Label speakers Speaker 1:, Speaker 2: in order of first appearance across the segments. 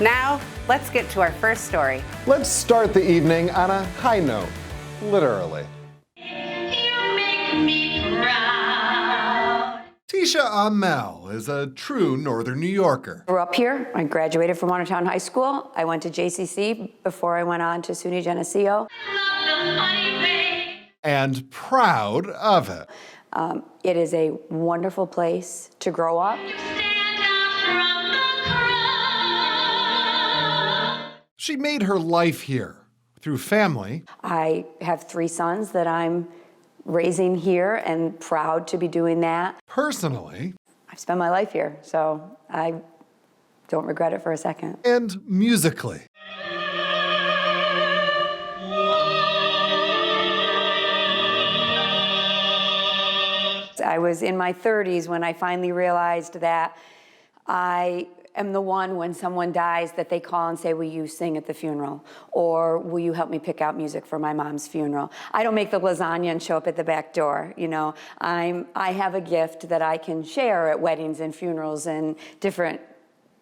Speaker 1: Now, let's get to our first story.
Speaker 2: Let's start the evening on a high note, literally.
Speaker 3: You make me proud.
Speaker 2: Tisha Amel is a true Northern New Yorker.
Speaker 4: Grew up here. I graduated from Watertown High School. I went to JCC before I went on to SUNY Geneseo.
Speaker 3: Love the funny way.
Speaker 2: And proud of it.
Speaker 4: It is a wonderful place to grow up.
Speaker 3: You stand out from the crowd.
Speaker 2: She made her life here through family
Speaker 4: I have 3 sons that I'm raising here and proud to be doing that.
Speaker 2: personally
Speaker 4: I've spent my life here, so I don't regret it for a second.
Speaker 2: and musically.
Speaker 4: I was in my 30s when I finally realized that I am the one when someone dies that they call and say, will you sing at the funeral? Or will you help me pick out music for my mom's funeral? I don't make the lasagna and show up at the back door, you know. I have a gift that I can share at weddings and funerals and different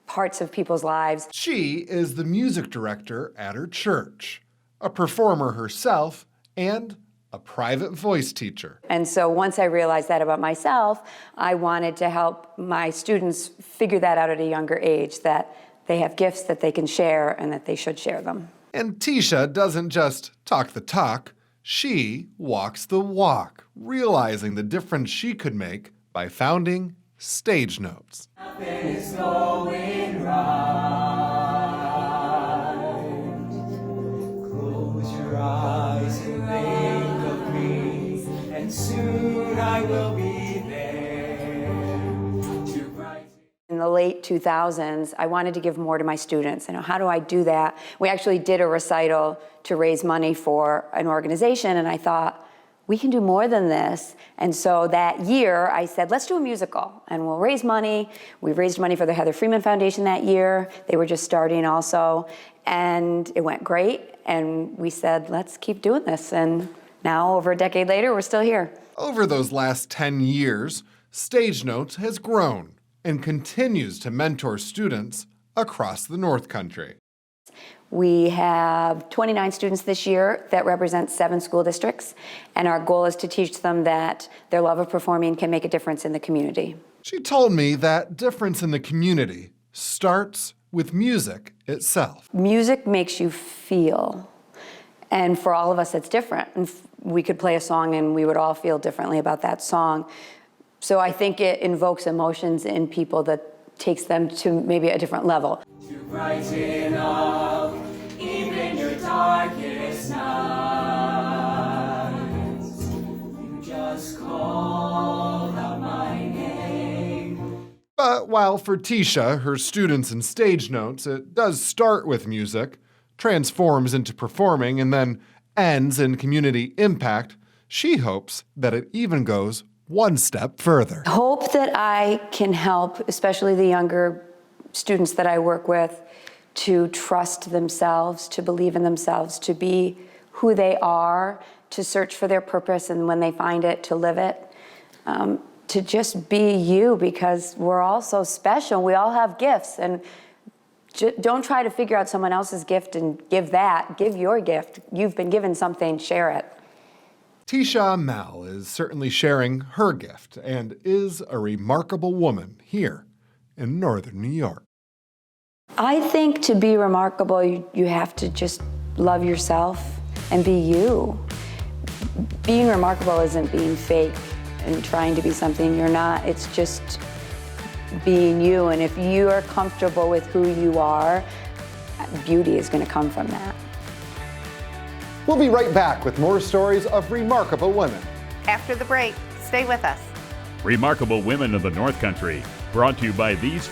Speaker 4: parts of people's lives.
Speaker 2: She is the music director at her church, a performer herself, and a private voice teacher.
Speaker 4: And so once I realized that about myself, I wanted to help my students figure that out at a younger age, that they have gifts that they can share and that they should share them.
Speaker 2: And Tisha doesn't just talk the talk, she walks the walk, realizing the difference she could make by founding Stage Notes.
Speaker 5: Close your eyes and think of me, and soon I will be there to brighten.
Speaker 4: In the late 2000s, I wanted to give more to my students. You know, how do I do that? We actually did a recital to raise money for an organization, and I thought, we can do more than this. And so that year, I said, let's do a musical, and we'll raise money. We raised money for the Heather Freeman Foundation that year. They were just starting also, and it went great. And we said, let's keep doing this. And now, over a decade later, we're still here.
Speaker 2: Over those last 10 years, Stage Notes has grown and continues to mentor students across the North Country.
Speaker 4: We have 29 students this year that represent 7 school districts, and our goal is to teach them that their love of performing can make a difference in the community.
Speaker 2: She told me that difference in the community starts with music itself.
Speaker 4: Music makes you feel, and for all of us, it's different. And we could play a song and we would all feel differently about that song. So I think it invokes emotions in people that takes them to maybe a different level.
Speaker 5: To brighten up even your darkest nights. You just call out my name.
Speaker 2: But while for Tisha, her students in Stage Notes, it does start with music, transforms into performing, and then ends in community impact, she hopes that it even goes one step further.
Speaker 4: Hope that I can help, especially the younger students that I work with, to trust themselves, to believe in themselves, to be who they are, to search for their purpose, and when they find it, to live it. To just be you, because we're all so special. We all have gifts, and don't try to figure out someone else's gift and give that. Give your gift. You've been given something, share it.
Speaker 2: Tisha Amel is certainly sharing her gift and is a remarkable woman here in Northern New York.
Speaker 4: I think to be remarkable, you have to just love yourself and be you. Being remarkable isn't being fake and trying to be something you're not. It's just being you. And if you are comfortable with who you are, beauty is going to come from that.
Speaker 2: We'll be right back with more stories of remarkable women.
Speaker 1: After the break, stay with us.
Speaker 6: Remarkable Women of the North Country, brought to you by these